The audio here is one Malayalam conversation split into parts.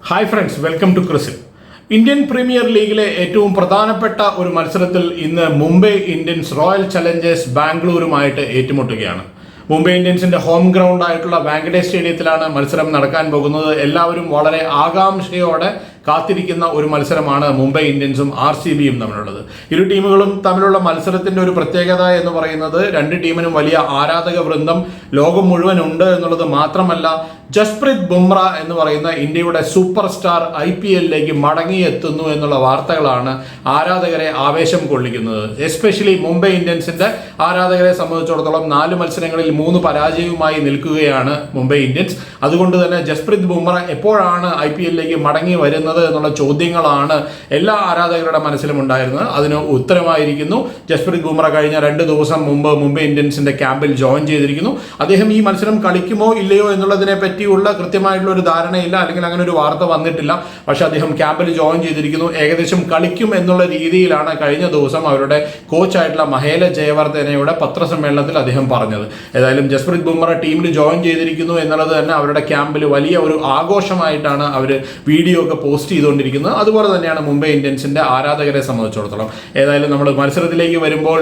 Hi friends, welcome to Crisil. Indian premier ലീഗിലെ ഏറ്റവും പ്രധാനപ്പെട്ട ഒരു മത്സരത്തിൽ ഇന്ന് മുംബൈ ഇന്ത്യൻസ് റോയൽ ചലഞ്ചേഴ്സ് ബാംഗ്ലൂരുമായിട്ട് ഏറ്റുമുട്ടുകയാണ്. മുംബൈ ഇന്ത്യൻസിന്റെ ഹോം ഗ്രൗണ്ട് ആയിട്ടുള്ള വാങ്കഡേ സ്റ്റേഡിയത്തിലാണ് മത്സരം നടക്കാൻ പോകുന്നത്. എല്ലാവരും വളരെ ആകാംക്ഷയോടെ കാത്തിരിക്കുന്ന ഒരു മത്സരമാണ് മുംബൈ ഇന്ത്യൻസും RCBയും തമ്മിലുള്ളത്. ഇരു ടീമുകളും തമ്മിലുള്ള മത്സരത്തിന്റെ ഒരു പ്രത്യേകത എന്ന് പറയുന്നത് രണ്ട് ടീമിനും വലിയ ആരാധക വൃന്ദം ലോകം മുഴുവൻ ഉണ്ട് എന്നുള്ളത് മാത്രമല്ല, ജസ്പ്രീത് ബുംറ എന്ന് പറയുന്ന ഇന്ത്യയുടെ സൂപ്പർ സ്റ്റാർ IPLലേക്ക് മടങ്ങിയെത്തുന്നു എന്നുള്ള വാർത്തകളാണ് ആരാധകരെ ആവേശം കൊള്ളിക്കുന്നത്. എസ്പെഷ്യലി മുംബൈ ഇന്ത്യൻസിന്റെ ആരാധകരെ സംബന്ധിച്ചിടത്തോളം 4 മത്സരങ്ങളിൽ 3 പരാജയവുമായി നിൽക്കുകയാണ് മുംബൈ ഇന്ത്യൻസ്. അതുകൊണ്ട് തന്നെ ജസ്പ്രീത് ബുംറ എപ്പോഴാണ് IPLലേക്ക് മടങ്ങി വരുന്നത് എന്നുള്ള ചോദ്യങ്ങളാണ് എല്ലാ ആരാധകരുടെ മനസ്സിലും ഉണ്ടായിരുന്നത്. അതിന് ഉത്തരമായിരിക്കുന്നു. ജസ്പ്രീത് ബുംറ കഴിഞ്ഞ 2 ദിവസം മുമ്പ് മുംബൈ ഇന്ത്യൻസിന്റെ ക്യാമ്പിൽ ജോയിൻ ചെയ്തിരിക്കുന്നു. അദ്ദേഹം ഈ മത്സരം കളിക്കുമോ ഇല്ലയോ എന്നുള്ളതിനെ പറ്റിയുള്ള കൃത്യമായിട്ടുള്ള ഒരു ധാരണയില്ല, അല്ലെങ്കിൽ അങ്ങനെ ഒരു വാർത്ത വന്നിട്ടില്ല. പക്ഷെ അദ്ദേഹം ക്യാമ്പിൽ ജോയിൻ ചെയ്തിരിക്കുന്നു. ഏകദേശം കളിക്കും എന്നുള്ള രീതിയിലാണ് കഴിഞ്ഞ ദിവസം അവരുടെ കോച്ചായിട്ടുള്ള മഹേല ജയവർദ്ധനയുടെ പത്രസമ്മേളനത്തിൽ അദ്ദേഹം പറഞ്ഞത്. ഏതായാലും ജസ്പ്രീത് ബുംറ ടീമിൽ ജോയിൻ ചെയ്തിരിക്കുന്നു എന്നുള്ളത് തന്നെ അവരുടെ ക്യാമ്പിൽ വലിയ ഒരു ആഘോഷമായിട്ടാണ് അവർ വീഡിയോ ഒക്കെ പോസ്റ്റ് ചെയ്തുകൊണ്ടിരിക്കുന്നത്. അതുപോലെ തന്നെയാണ് മുംബൈ ഇന്ത്യൻസിന്റെ ആരാധകരെ സംബന്ധിച്ചിടത്തോളം. ഏതായാലും നമ്മൾ മത്സരത്തിലേക്ക് വരുമ്പോൾ,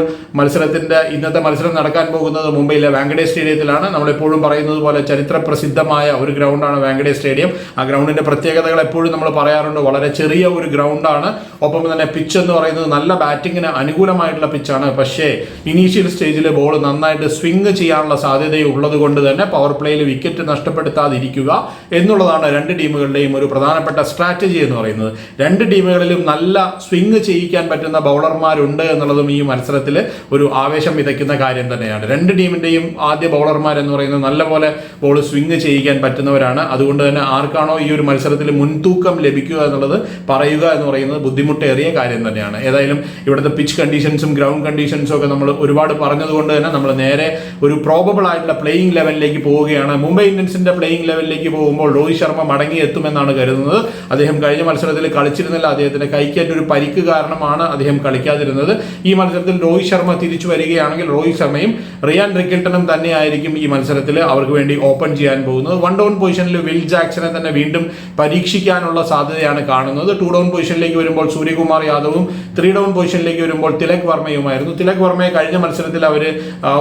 ഇന്നത്തെ മത്സരം നടക്കാൻ പോകുന്നത് മുംബൈയിലെ വാങ്കഡേ സ്റ്റേഡിയത്തിലാണ്. നമ്മളെപ്പോഴും പറയുന്നത് പോലെ ചരിത്ര പ്രസിദ്ധമായ ഒരു ഗ്രൗണ്ടാണ് വാങ്കഡേ സ്റ്റേഡിയം. ആ ഗ്രൗണ്ടിന്റെ പ്രത്യേകതകൾ എപ്പോഴും നമ്മൾ പറയാറുണ്ട്. വളരെ ചെറിയ ഒരു ഗ്രൗണ്ടാണ്. ഒപ്പം തന്നെ പിച്ച് എന്ന് പറയുന്നത് നല്ല ബാറ്റിങ്ങിന് അനുകൂലമായിട്ടുള്ള പിച്ചാണ്. പക്ഷേ ഇനീഷ്യൽ സ്റ്റേജിൽ ബോൾ നന്നായിട്ട് സ്വിംഗ് ചെയ്യാനുള്ള സാധ്യതയുള്ളത് കൊണ്ട് തന്നെ പവർ പ്ലേയിൽ വിക്കറ്റ് നഷ്ടപ്പെടുത്താതിരിക്കുക എന്നുള്ളതാണ് രണ്ട് ടീമുകളുടെയും ഒരു പ്രധാനപ്പെട്ട സ്ട്രാറ്റജി എന്ന് പറയുന്നത്. രണ്ട് ടീമുകളിലും നല്ല സ്വിംഗ് ചെയ്യിക്കാൻ പറ്റുന്ന ബൗളർമാരുണ്ട് എന്നുള്ളതും ഈ മത്സരത്തിൽ ഒരു ആവേശം വിതയ്ക്കുന്ന കാര്യം തന്നെയാണ്. രണ്ട് ടീമിന്റെയും ആദ്യ ബൗളർമാർ എന്ന് പറയുന്നത് നല്ലപോലെ ബോൾ സ്വിംഗ് ചെയ്യിക്കാൻ പറ്റുന്നവരാണ്. അതുകൊണ്ട് തന്നെ ആർക്കാണോ ഈ ഒരു മത്സരത്തിൽ മുൻതൂക്കം ലഭിക്കുക എന്നുള്ളത് പറയുക എന്ന് പറയുന്നത് ബുദ്ധിമുട്ടേറിയ കാര്യം തന്നെയാണ്. ഏതായാലും ഇവിടുത്തെ പിച്ച് കണ്ടീഷൻസും ഗ്രൗണ്ട് കണ്ടീഷൻസും ഒക്കെ നമ്മൾ ഒരുപാട് പറഞ്ഞതുകൊണ്ട് തന്നെ നമ്മൾ നേരെ ഒരു പ്രോബബിൾ ആയിട്ടുള്ള പ്ലേയിങ് ലെവലിലേക്ക് പോവുകയാണ്. മുംബൈ ഇന്ത്യൻസിന്റെ പ്ലേയിങ് ലെവലിലേക്ക് പോകുമ്പോൾ രോഹിത് ശർമ്മ മടങ്ങി എത്തുമെന്നാണ് കരുതുന്നത്. അദ്ദേഹം കഴിഞ്ഞ മത്സരത്തിൽ കളിച്ചിരുന്നില്ല. അദ്ദേഹത്തിന്റെ കൈക്കേറ്റ ഒരു പരിക്ക് കാരണമാണ് അദ്ദേഹം കളിക്കാതിരുന്നത്. ഈ മത്സരത്തിൽ രോഹിത് ശർമ്മ തിരിച്ചു വരികയാണെങ്കിൽ രോഹിത് ശർമ്മയും റിയാൻ റിക്കിൾട്ടനും തന്നെയായിരിക്കും ഈ മത്സരത്തിൽ അവർക്ക് വേണ്ടി ഓപ്പൺ ചെയ്യാൻ പോകുന്നത്. 1 ഡൗൺ പൊസിഷനിൽ വിൽ ജാക്സനെ തന്നെ വീണ്ടും പരീക്ഷിക്കാനുള്ള സാധ്യതയാണ് കാണുന്നത്. 2 ഡൗൺ പൊസിഷനിലേക്ക് വരുമ്പോൾ സൂര്യകുമാർ യാദവും, 3 ഡൗൺ പൊസിഷനിലേക്ക് വരുമ്പോൾ തിലക് വർമ്മയുമായിരുന്നു. തിലക് വർമ്മയെ കഴിഞ്ഞ മത്സരത്തിൽ അവർ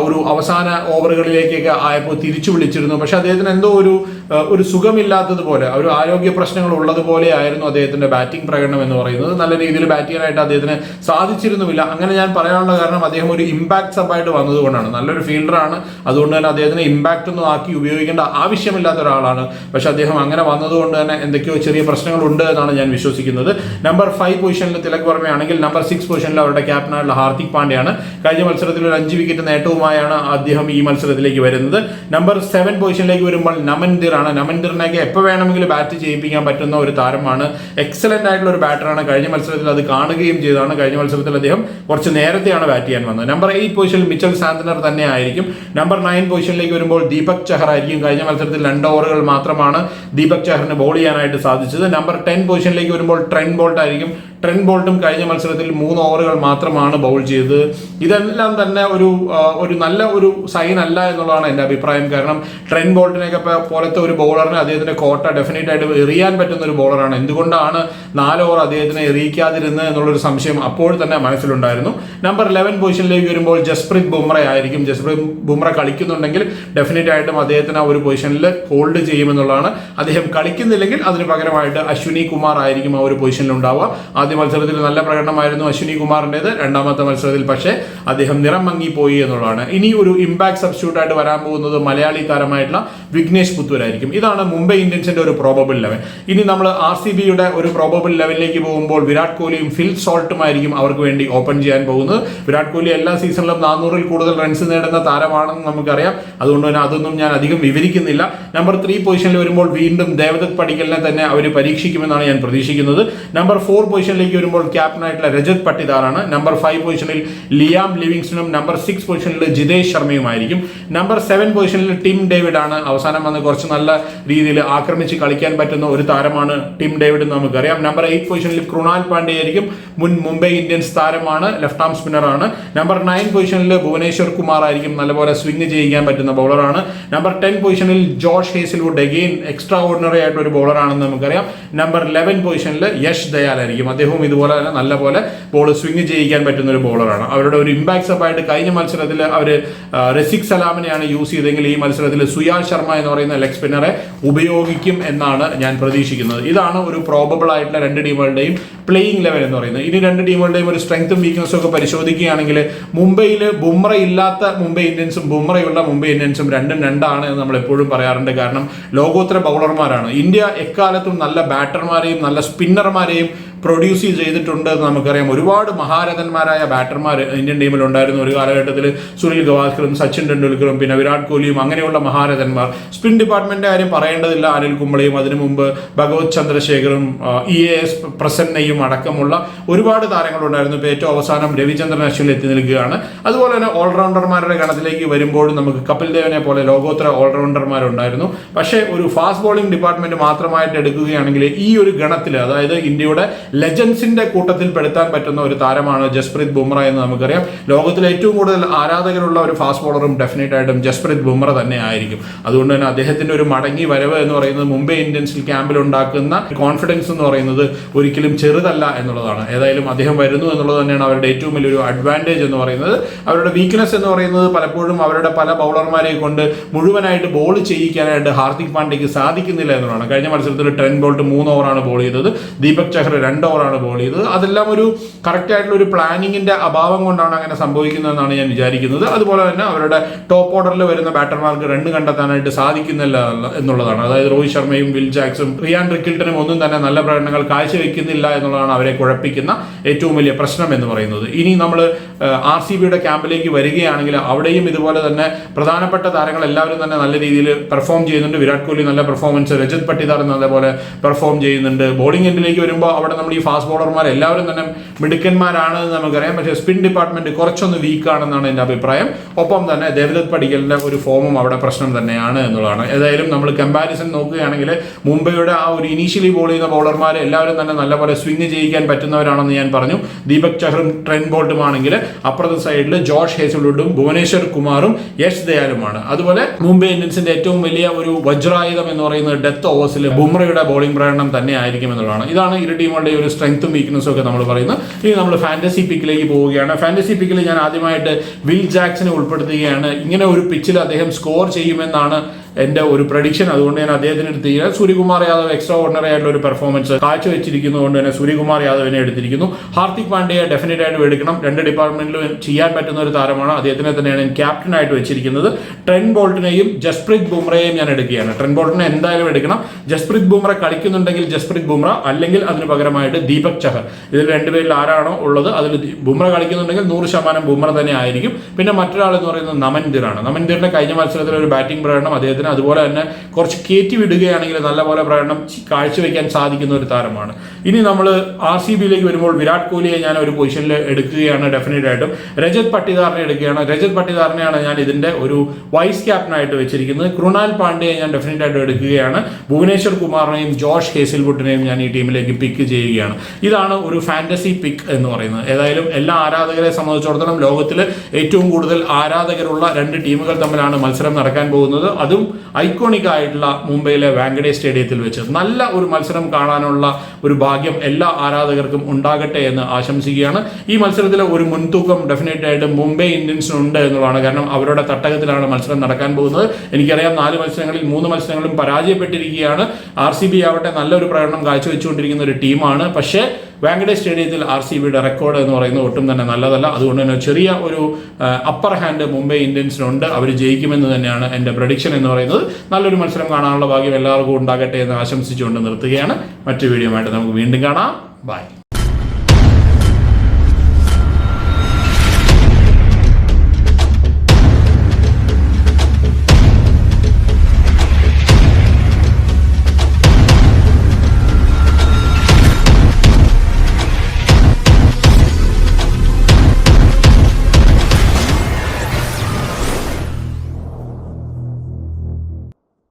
ഒരു അവസാന ഓവറുകളിലേക്കൊക്കെ ആയപ്പോൾ തിരിച്ചു വിളിച്ചിരുന്നു. പക്ഷെ അദ്ദേഹത്തിന് എന്തോ ഒരു സുഖമില്ലാത്തതുപോലെ, ഒരു ആരോഗ്യ പ്രശ്നങ്ങൾ ഉള്ളതുപോലെ ആയിരുന്നു അദ്ദേഹത്തിന്റെ ബാറ്റിംഗ് പ്രകടനം എന്ന് പറയുന്നത്. നല്ല രീതിയിൽ ബാറ്റ് ചെയ്യാനായിട്ട് അദ്ദേഹത്തിന് സാധിച്ചിരുന്നുമില്ല. അങ്ങനെ ഞാൻ പറയാനുള്ള കാരണം അദ്ദേഹം ഒരു ഇമ്പാക്ട് സബായിട്ട് വന്നതുകൊണ്ടാണ്. നല്ലൊരു ഫീൽഡറാണ്. അതുകൊണ്ട് തന്നെ അദ്ദേഹത്തിന് ഇമ്പാക്ട് ഒന്നും ആക്കി ഉപയോഗിക്കേണ്ട ആവശ്യമില്ലാത്ത ഒരാളാണ്. പക്ഷെ അദ്ദേഹം അങ്ങനെ വന്നതുകൊണ്ട് തന്നെ എന്തൊക്കെയോ ചെറിയ പ്രശ്നങ്ങളുണ്ട് എന്നാണ് ഞാൻ വിശ്വസിക്കുന്നത്. നമ്പർ 5 പൊസിഷനിൽ തിലക് വർമ്മയാണെങ്കിൽ നമ്പർ 6 പൊസിഷനിൽ അവരുടെ ക്യാപ്റ്റനായിട്ടുള്ള ഹാർദിക് പാണ്ഡ്യയാണ്. കഴിഞ്ഞ മത്സരത്തിൽ ഒരു 5 വിക്കറ്റ് നേട്ടവുമായാണ് അദ്ദേഹം ഈ മത്സരത്തിലേക്ക് വരുന്നത്. നമ്പർ 7 പൊസിഷനിലേക്ക് വരുമ്പോൾ നമൻദിർ ആണ്. നമൻദിറിനെയൊക്കെ എപ്പോൾ വേണമെങ്കിലും ബാറ്റ് ചെയ്യിപ്പിക്കാൻ പറ്റുന്ന ഒരു താരമാണ്. എക്സലന്റ് ആയിട്ടുള്ള ഒരു ബാറ്ററാണ്. കഴിഞ്ഞ മത്സരത്തിൽ അത് കാണുകയും ചെയ്തതാണ്. കഴിഞ്ഞ മത്സരത്തിൽ അദ്ദേഹം കുറച്ച് നേരത്തെയാണ് ബാറ്റ് ചെയ്യാൻ വന്നത്. നമ്പർ 8 പൊസിഷനിൽ മിച്ചൽ സാന്ത്നർ തന്നെ ആയിരിക്കും. നമ്പർ 9 പൊസിഷനിലേക്ക് വരുമ്പോൾ ദീപക് ചഹർ ആയിരിക്കും. കഴിഞ്ഞ മത്സരത്തിൽ 2 ഓവറുകൾ മാത്രമാണ് ദീപക് ചഹറിന് ബോൾ ചെയ്യാനായിട്ട് സാധിച്ചത്. നമ്പർ 10 പൊസിഷനിലേക്ക് വരുമ്പോൾ ട്രെന്റ് ബോൾട്ട് ആയിരിക്കും. ട്രെന്റ് ബോൾട്ടും കഴിഞ്ഞ മത്സരത്തിൽ 3 ഓവറുകൾ മാത്രമാണ് ബൗൾ ചെയ്തത്. ഇതെല്ലാം തന്നെ ഒരു നല്ല ഒരു സൈൻ അല്ല എന്നുള്ളതാണ് എൻ്റെ അഭിപ്രായം. കാരണം ട്രെന്റ് ബോൾട്ടിനെയൊക്കെ പോലത്തെ ഒരു ബൗളറിന് അദ്ദേഹത്തിന്റെ കോട്ട ഡെഫിനറ്റ് ആയിട്ട് എറിയാൻ പറ്റുന്ന ഒരു ബൗളറാണ്. എന്തുകൊണ്ടാണ് 4 ഓവർ അദ്ദേഹത്തിനെ എറിയിക്കാതിരുന്നത് എന്നുള്ളൊരു സംശയം അപ്പോൾ തന്നെ മനസ്സിലുണ്ടായിരുന്നു. നമ്പർ 11 പൊസിഷനിലേക്ക് വരുമ്പോൾ ജസ്പ്രീത് ബുംറ ആയിരിക്കും. ജസ്പ്രീത് ബുംറ കളിക്കുന്നുണ്ടെങ്കിൽ ഡെഫിനറ്റ് ആയിട്ടും അദ്ദേഹത്തിന് ആ ഒരു പൊസിഷനിൽ ഹോൾഡ് ചെയ്യുമെന്നുള്ളതാണ്. അദ്ദേഹം കളിക്കുന്നില്ലെങ്കിൽ അതിന് പകരമായിട്ട് അശ്വിനി കുമാർ ആയിരിക്കും ആ ഒരു പൊസിഷനിൽ ഉണ്ടാവുക. ആദ്യ മത്സരത്തിൽ നല്ല പ്രകടനമായിരുന്നു അശ്വിനി കുമാറിൻ്റെത്. രണ്ടാമത്തെ മത്സരത്തിൽ പക്ഷേ അദ്ദേഹം നിറം മങ്ങിപ്പോയി എന്നുള്ളതാണ്. ഇനി ഒരു ഇമ്പാക്ട് സബ്സ്റ്റിറ്റ്യൂട്ട് ആയിട്ട് വരാൻ പോകുന്നത് മലയാളി താരമായിട്ടുള്ള വിഘ്നേഷ് പുത്തൂരായിരിക്കും. ഇതാണ് മുംബൈ ഇന്ത്യൻസിന്റെ ഒരു പ്രോബബിൾ ലെവൻ. ഇനി നമ്മൾ RCBയുടെ ഒരു പ്രോബബിൾ ലെവലിലേക്ക് പോകുമ്പോൾ വിരാട് കോഹ്ലിയും ഫിൽ സോൾട്ടുമായിരിക്കും അവർക്ക് വേണ്ടി ഓപ്പൺ ചെയ്യാൻ പോകുന്നത്. വിരാട് കോഹ്ലി എല്ലാ സീസണിലും 400-ൽ കൂടുതൽ റൺസ് നേടുന്ന താരമാണെന്ന് നമുക്കറിയാം. അതുകൊണ്ട് തന്നെ അതൊന്നും ഞാൻ അധികം വിവരിക്കുന്നില്ല. നമ്പർ 3 പൊസിഷനിൽ വരുമ്പോൾ വീണ്ടും ദേവദത്ത് പടിക്കലിനെ തന്നെ അവർ പരീക്ഷിക്കുമെന്നാണ് ഞാൻ പ്രതീക്ഷിക്കുന്നത്. നമ്പർ 4 പൊസിഷനിൽ ടീമിലേക്ക് വരുമ്പോൾ ക്യാപ്റ്റനായിട്ടുള്ള രജത് പട്ടിദാറാണ്. നമ്പർ 5 പൊസിഷനിൽ ലിയാം ലിവിങ്സ്റ്റണും നമ്പർ 6 പൊസിഷനിൽ ജിതേഷ് ശർമ്മയുമായിരിക്കും. നമ്പർ 7 പൊസിഷനിൽ ടിം ഡേവിഡ് ആണ്. അവസാനം വന്ന് കുറച്ച് നല്ല രീതിയിൽ ആക്രമിച്ച് കളിക്കാൻ പറ്റുന്ന ഒരു താരമാണ് ടിം ഡേവിഡ് എന്ന് നമുക്കറിയാം. നമ്പർ 8 പൊസിഷനിൽ കൃണാൽ പാണ്ഡ്യ ആയിരിക്കും. മുൻ മുംബൈ ഇന്ത്യൻസ് താരമാണ്, ലെഫ്റ്റ് ആം സ്പിന്നർ ആണ്. നമ്പർ 9 പൊസിഷനിൽ ഭുവനേശ്വർ കുമാർ ആയിരിക്കും. നല്ലപോലെ സ്വിംഗ് ചെയ്യിക്കാൻ പറ്റുന്ന ബൗളറാണ്. നമ്പർ 10 പൊസിഷനിൽ Josh Hazlewood, again extra ordinary ആയിട്ട് ഒരു ബൗളറാണെന്ന് നമുക്കറിയാം. നമ്പർ 11 പൊസിഷനിൽ യശ് ദയാൽ ആയിരിക്കും. അദ്ദേഹവും ഇതുപോലെ തന്നെ നല്ലപോലെ ബോൾ സ്വിംഗ് ചെയ്യിക്കാൻ പറ്റുന്ന ഒരു ബൗളറാണ്. അവരുടെ ഒരു ഇമ്പാക്ട് സബായിട്ട് കഴിഞ്ഞ മത്സരത്തിൽ അവർ റസിക് സലാമിനെയാണ് യൂസ് ചെയ്തെങ്കിൽ ഈ മത്സരത്തിൽ സുയാൽ ശർമ്മ എന്ന് പറയുന്ന ലെഗ് സ്പിന്നറെ ഉപയോഗിക്കും എന്നാണ് ഞാൻ പ്രതീക്ഷിക്കുന്നത്. ഇതാണ് ഒരു പ്രോബബിൾ ആയിട്ടുള്ള രണ്ട് ടീമുകളുടെയും പ്ലേയിങ് ലെവൽ എന്ന് പറയുന്നത്. ഇനി രണ്ട് ടീമുകളുടെയും ഒരു സ്ട്രെങ്ത്തും വീക്ക്നസും ഒക്കെ പരിശോധിക്കുകയാണെങ്കിൽ മുംബൈയിൽ ബുംറ ഇല്ലാത്ത മുംബൈ ഇന്ത്യൻസും ബുംറയുള്ള മുംബൈ ഇന്ത്യൻസും രണ്ടും രണ്ടാണ് എന്ന് നമ്മൾ എപ്പോഴും പറയാറുണ്ട്. കാരണം ലോകോത്തര ബൗളർമാരാണ്. ഇന്ത്യ എക്കാലത്തും നല്ല ബാറ്റർമാരെയും നല്ല സ്പിന്നർമാരെയും പ്രൊഡ്യൂസ് ചെയ്തിട്ടുണ്ട് എന്ന് നമുക്കറിയാം. ഒരുപാട് മഹാരഥന്മാരായ ബാറ്റർമാർ ഇന്ത്യൻ ടീമിൽ ഉണ്ടായിരുന്നു ഒരു കാലഘട്ടത്തിൽ. സുനിൽ ഗവാസ്കറും സച്ചിൻ ടെണ്ടുൽക്കറും പിന്നെ വിരാട് കോഹ്ലിയും അങ്ങനെയുള്ള മഹാരഥന്മാർ. സ്പിൻ ഡിപ്പാർട്ട്മെന്റിന്റെ കാര്യം പറയേണ്ടതില്ല. അനിൽ കുംബ്ലെയും അതിനു മുമ്പ് ഭഗവത് ചന്ദ്രശേഖറും EAS പ്രസന്നയും അടക്കമുള്ള ഒരുപാട് താരങ്ങളുണ്ടായിരുന്നു. ഇപ്പോൾ ഏറ്റവും അവസാനം രവിചന്ദ്രൻ അശ്വിൻ എത്തി നിൽക്കുകയാണ്. അതുപോലെ തന്നെ ഓൾറൗണ്ടർമാരുടെ ഗണത്തിലേക്ക് വരുമ്പോഴും നമുക്ക് കപിൽ ദേവിനെ പോലെ ലോകോത്തര ഓൾറൗണ്ടർമാരുണ്ടായിരുന്നു. പക്ഷേ ഒരു ഫാസ്റ്റ് ബോളിംഗ് ഡിപ്പാർട്ട്മെന്റ് മാത്രമായിട്ട് എടുക്കുകയാണെങ്കിൽ ഈ ഒരു ഗണത്തിൽ, അതായത് ഇന്ത്യയുടെ ലെജൻസിന്റെ കൂട്ടത്തിൽ പെടുത്താൻ പറ്റുന്ന ഒരു താരമാണ് ജസ്പ്രീത് ബുംറ എന്ന് നമുക്കറിയാം. ലോകത്തിലെ ഏറ്റവും കൂടുതൽ ആരാധകരുള്ള ഒരു ഫാസ്റ്റ് ബോളറും ഡെഫിനറ്റ് ആയിട്ടും ജസ്പ്രീത് ബുംറ തന്നെ ആയിരിക്കും. അതുകൊണ്ട് തന്നെ അദ്ദേഹത്തിന്റെ ഒരു മടങ്ങി വരവ് എന്ന് പറയുന്നത് മുംബൈ ഇന്ത്യൻസിൽ ക്യാമ്പിൽ ഉണ്ടാക്കുന്ന കോൺഫിഡൻസ് എന്ന് പറയുന്നത് ഒരിക്കലും ചെറുതല്ല എന്നുള്ളതാണ്. ഏതായാലും അദ്ദേഹം വരുന്നു എന്നുള്ളത് തന്നെയാണ് അവരുടെ ഏറ്റവും വലിയൊരു അഡ്വാൻറ്റേജ് എന്ന് പറയുന്നത്. അവരുടെ വീക്ക്നെസ് എന്ന് പറയുന്നത് പലപ്പോഴും അവരുടെ പല ബൗളർമാരെ കൊണ്ട് മുഴുവനായിട്ട് ബോൾ ചെയ്യിക്കാനായിട്ട് ഹാർദിക് പാണ്ഡ്യയ്ക്ക് സാധിക്കുന്നില്ല എന്നുള്ളതാണ്. കഴിഞ്ഞ മത്സരത്തിൽ ട്രെന്റ് ബോൾട്ട് 3 ഓവറാണ് ബോൾ ചെയ്തത്. ദീപക് ചഹർ 2 ഓവറാണ് ബോൾ ചെയ്തത്. അതെല്ലാം ഒരു കറക്റ്റ് ആയിട്ടുള്ള ഒരു പ്ലാനിങ്ങിന്റെ അഭാവം കൊണ്ടാണ് അങ്ങനെ സംഭവിക്കുന്നതെന്നാണ് ഞാൻ വിചാരിക്കുന്നത്. അതുപോലെ തന്നെ അവരുടെ ടോപ്പ് ഓർഡറിൽ വരുന്ന ബാറ്റർമാർക്ക് റൺ കണ്ടെത്താനായിട്ട് സാധിക്കുന്നില്ല എന്നുള്ളതാണ്. അതായത് രോഹിത് ശർമ്മയും വിൽ ജാക്സും റിയാൻ റിക്കിൾട്ടനും ഒന്നും തന്നെ നല്ല പ്രകടനങ്ങൾ കാഴ്ചവെക്കുന്നില്ല എന്നുള്ളതാണ് അവരെ കുഴപ്പിക്കുന്ന ഏറ്റവും വലിയ പ്രശ്നം എന്ന് പറയുന്നത്. ഇനി നമ്മൾ RCBയുടെ ക്യാമ്പിലേക്ക് വരികയാണെങ്കിൽ അവിടെയും ഇതുപോലെ തന്നെ പ്രധാനപ്പെട്ട താരങ്ങൾ എല്ലാവരും തന്നെ നല്ല രീതിയിൽ പെർഫോം ചെയ്യുന്നുണ്ട്. വിരാട് കോഹ്ലി നല്ല പെർഫോമൻസ്, രജത് പട്ടിദാർ നല്ലപോലെ പെർഫോം ചെയ്യുന്നുണ്ട്. ബോളിംഗ് എൻഡിലേക്ക് വരുമ്പോൾ അവിടെ നമ്മൾ ഈ ഫാസ്റ്റ് ബോളർമാർ എല്ലാവരും തന്നെ മിടുക്കന്മാരാണ് എന്ന് നമുക്കറിയാം. പക്ഷേ സ്പിൻ ഡിപ്പാർട്ട്മെന്റ് കുറച്ചൊന്ന് വീക്കാണെന്നാണ് എൻ്റെ അഭിപ്രായം. ഒപ്പം തന്നെ ദേവദത്ത് പടിക്കലിന്റെ ഒരു ഫോമും അവിടെ പ്രശ്നം തന്നെയാണ് എന്നുള്ളതാണ്. ഏതായാലും നമ്മൾ കമ്പാരിസൺ നോക്കുകയാണെങ്കിൽ മുംബൈയുടെ ആ ഒരു ഇനീഷ്യലി ബോൾ ചെയ്യുന്ന ബോളർമാർ എല്ലാവരും തന്നെ നല്ലപോലെ സ്വിംഗ് ചെയ്യിക്കാൻ പറ്റുന്നവരാണെന്ന് ഞാൻ പറഞ്ഞു. ദീപക് ചഹറും ട്രെന്റ് ബോൾട്ടും ആണെങ്കിൽ അപ്പുറത്തെ സൈഡിൽ ജോഷ് ഹേസൽവുഡും ഭുവനേശ്വർ കുമാറും യശ് ദയാലുമാണ്. അതുപോലെ മുംബൈ ഇന്ത്യൻസിന്റെ ഏറ്റവും വലിയ ഒരു വജ്രായുധം എന്ന് പറയുന്നത് ഡെത്ത് ഓവേഴ്സിൽ ബുംറയുടെ ബോളിംഗ് പ്രകടനം തന്നെ ആയിരിക്കും എന്നുള്ളതാണ്. ഇതാണ് ഇരു ടീമുകളുടെ ഒരു സ്ട്രെങ്ത്തും വീക്ക്നസും ഒക്കെ നമ്മൾ പറയുന്നത്. ഇനി നമ്മൾ ഫാന്റസി പിക്കിലേക്ക് പോവുകയാണ്. ഫാന്റസി പിക്കിൽ ഞാൻ ആദ്യമായിട്ട് വിൽ ജാക്സിനെ ഉൾപ്പെടുത്തുകയാണ്. ഇങ്ങനെ ഒരു പിച്ചിൽ അദ്ദേഹം സ്കോർ ചെയ്യുമെന്നാണ് എൻ്റെ ഒരു പ്രഡിക്ഷൻ. അതുകൊണ്ട് ഞാൻ അദ്ദേഹത്തിന് എടുത്തിരിക്കുക. സൂര്യകുമാർ യാദവ് എക്സ്ട്രാ ഓർഡിനറി ആയിട്ടുള്ള ഒരു പെർഫോമൻസ് കാഴ്ചവെച്ചിരിക്കുന്നതുകൊണ്ട് തന്നെ സൂര്യകുമാർ യാദവിനെ എടുത്തിരിക്കുന്നു. ഹാർദിക് പാണ്ഡ്യയെ ഡെഫിനറ്റ് ആയിട്ട് എടുക്കണം. രണ്ട് ഡിപ്പാർട്ട്മെന്റിലും ചെയ്യാൻ പറ്റുന്ന ഒരു താരമാണ്. അദ്ദേഹത്തിനെ തന്നെയാണ് ഞാൻ ക്യാപ്റ്റൻ ആയിട്ട് വെച്ചിരിക്കുന്നത്. ട്രെന്റ് ബോൾട്ടിനെയും ജസ്പ്രീത് ബുംറയെയും ഞാൻ എടുക്കുകയാണ്. ട്രെന്റ് ബോൾട്ടിനെ എന്തായാലും എടുക്കണം. ജസ്പ്രീത് ബുംറ കളിക്കുന്നുണ്ടെങ്കിൽ ജസ്പ്രീത് ബുംറ, അല്ലെങ്കിൽ അതിന് പകരമായിട്ട് ദീപക് ചഹർ. ഇതിൽ രണ്ടുപേരിൽ ആരാണോ ഉള്ളത് അതിൽ ബുംറ കളിക്കുന്നുണ്ടെങ്കിൽ 100% ബുംറ തന്നെ ആയിരിക്കും. പിന്നെ മറ്റൊരാൾ എന്ന് പറയുന്നത് നമൻദിറാണ്. നമൻദിറിന്റെ കഴിഞ്ഞ മത്സരത്തിൽ ഒരു ബാറ്റിംഗ് പ്രകടനം അദ്ദേഹത്തിന് അതുപോലെ തന്നെ കുറച്ച് കയറ്റി വിടുകയാണെങ്കിൽ നല്ലപോലെ പ്രകടനം കാഴ്ചവെക്കാൻ സാധിക്കുന്ന ഒരു താരമാണ്. ഇനി നമ്മൾ RCBയിലേക്ക് വരുമ്പോൾ വിരാട് കോഹ്ലിയെ ഞാൻ ഒരു പൊസിഷനിൽ എടുക്കുകയാണ്. ഡെഫിനറ്റ് ആയിട്ടും രജത് പട്ടിദാറിനെ എടുക്കുകയാണ്. രജത് പട്ടിദാറിനെയാണ് ഞാൻ ഇതിന്റെ ഒരു വൈസ് ക്യാപ്റ്റനായിട്ട് വെച്ചിരിക്കുന്നത്. കൃണാൽ പാണ്ഡ്യയെ ഞാൻ ഡെഫിനറ്റ് ആയിട്ട് എടുക്കുകയാണ്. ഭുവനേശ്വർ കുമാറിനെയും ജോഷ് ഹേസൽവുഡിനെയും ഞാൻ ഈ ടീമിലേക്ക് പിക്ക് ചെയ്യുകയാണ്. ഇതാണ് ഒരു ഫാന്റസി പിക്ക് എന്ന് പറയുന്നത്. ഏതായാലും എല്ലാ ആരാധകരെ സംബന്ധിച്ചിടത്തോളം ലോകത്തിൽ ഏറ്റവും കൂടുതൽ ആരാധകരുള്ള രണ്ട് ടീമുകൾ തമ്മിലാണ് മത്സരം നടക്കാൻ പോകുന്നത്. അതും ഐക്കോണിക് ആയിട്ടുള്ള മുംബൈയിലെ വാങ്കഡെ സ്റ്റേഡിയത്തിൽ വെച്ച് നല്ല ഒരു മത്സരം കാണാനുള്ള ഒരു ഭാഗ്യം എല്ലാ ആരാധകർക്കും ഉണ്ടാകട്ടെ എന്ന് ആശംസിക്കുകയാണ്. ഈ മത്സരത്തിലെ ഒരു മുൻതൂക്കം ഡെഫിനറ്റ് ആയിട്ട് മുംബൈ ഇന്ത്യൻസിനുണ്ട് എന്നുള്ളതാണ്. കാരണം അവരുടെ തട്ടകത്തിലാണ് മത്സരം നടക്കാൻ പോകുന്നത്. എനിക്കറിയാം 4 മത്സരങ്ങളിൽ 3 മത്സരങ്ങളും പരാജയപ്പെട്ടിരിക്കുകയാണ്. RCB ആവട്ടെ നല്ലൊരു പ്രകടനം കാഴ്ചവെച്ചുകൊണ്ടിരിക്കുന്ന ഒരു ടീമാണ്. പക്ഷേ വാങ്കഡെ സ്റ്റേഡിയത്തിൽ RCBയുടെ റെക്കോർഡ് എന്ന് പറയുന്നത് ഒട്ടും തന്നെ നല്ലതല്ല. അതുകൊണ്ട് തന്നെ ചെറിയ ഒരു അപ്പർ ഹാൻഡ് മുംബൈ ഇന്ത്യൻസിനുണ്ട്. അവർ ജയിക്കുമെന്ന് തന്നെയാണ് എൻ്റെ പ്രഡിക്ഷൻ എന്ന് പറയുന്നത്. നല്ലൊരു മത്സരം കാണാനുള്ള ഭാഗ്യം എല്ലാവർക്കും ഉണ്ടാകട്ടെ എന്ന് ആശംസിച്ചുകൊണ്ട് നിർത്തുകയാണ്. മറ്റു വീഡിയോ ആയിട്ട് നമുക്ക് വീണ്ടും കാണാം. ബൈ.